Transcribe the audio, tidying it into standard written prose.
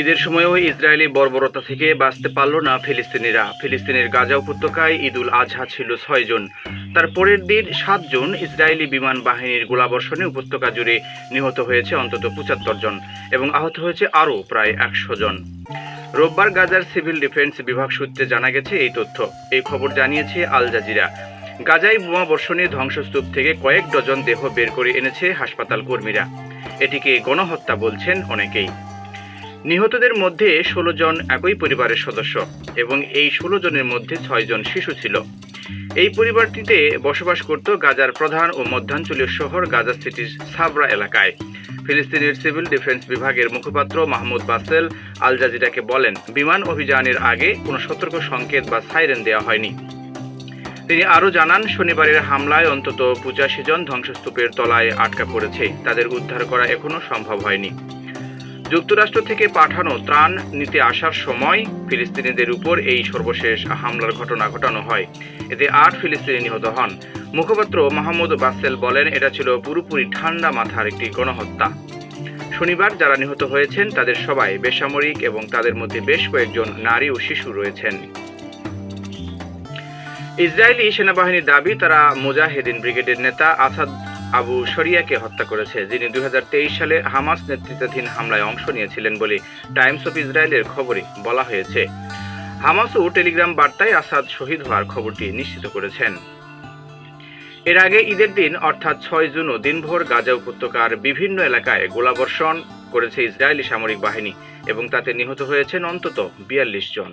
ঈদের সময়ও ইসরায়েলি বর্বরতা থেকে বাঁচতে পারল না ফিলিস্তিনিরা। ফিলিস্তিনের গাজা উপত্যকায় ঈদুল আজহা ছিল 6 জুন। তার পরের দিন 7 জুন ইসরায়েলি বিমান বাহিনীর গোলাবর্ষণে উপত্যকা জুড়ে নিহত হয়েছে অন্তত 75 জন এবং আহত হয়েছে আরও প্রায় 100 জন। রোববার গাজার সিভিল ডিফেন্স বিভাগ সূত্রে জানা গেছে এই তথ্য। এই খবর জানিয়েছে আল জাজিরা। গাজায় বোমাবর্ষণে ধ্বংসস্তূপ থেকে কয়েক ডজন দেহ বের করে এনেছে হাসপাতাল কর্মীরা। এটিকে গণহত্যা বলছেন অনেকেই। নিহতদের মধ্যে 16 জন একই পরিবারের সদস্য এবং এই 16 জনের মধ্যে 6 জন শিশু ছিল। এই পরিবারটিতে বসবাস করত গাজার প্রধান ও মধ্যাঞ্চলীয় শহর গাজা সিটির সাবরা এলাকায়। ফিলিস্তিনের সিভিল ডিফেন্স বিভাগের মুখপাত্র মাহমুদ বাসেল আল জাজিরাকে বলেন, বিমান অভিযানের আগে কোনো সতর্ক সংকেত বা সাইরেন দেওয়া হয়নি। তিনি আরও জানান, শনিবারের হামলায় অন্তত 85 জন ধ্বংসস্তূপের তলায় আটকা পড়েছে। তাদের উদ্ধার করা এখনও সম্ভব হয়নি। যুক্তরাষ্ট্র থেকে পাঠানো ত্রাণ নিতে আসার সময় ফিলিস্তিনিদের উপর এই সর্বশেষ হামলার ঘটনা ঘটানো হয়। এতে 8 ফিলিস্তিনি নিহত হন। মুখপাত্র মাহমুদ বাসেল বলেন, এটা ছিল পুরোপুরি ঠান্ডা মাথার একটি গণহত্যা। শনিবার যারা নিহত হয়েছেন তাদের সবাই বেসামরিক এবং তাদের মধ্যে বেশ কয়েকজন নারী ও শিশু রয়েছেন। ইসরায়েলি সেনাবাহিনীর দাবি, তারা মুজাহিদিন ব্রিগেডের নেতা আসাদ আবু শরিয়াকে হত্যা করেছে, যিনি 2023 সালে হামাস নেতৃত্বাধীন হামলায় অংশ নিয়েছিলেন বলে টাইমস অফ ইসরায়েলের খবরে বলা হয়েছে। হামাসও টেলিগ্রাম বার্তায় আসাদ শহীদ হওয়ার খবরটি নিশ্চিত করেছেন। এর আগে ঈদের দিন অর্থাৎ 6 জুনও দিনভর গাজা উপত্যকার বিভিন্ন এলাকায় গোলাবর্ষণ করেছে ইসরায়েলি সামরিক বাহিনী এবং তাতে নিহত হয়েছেন অন্তত 42 জন।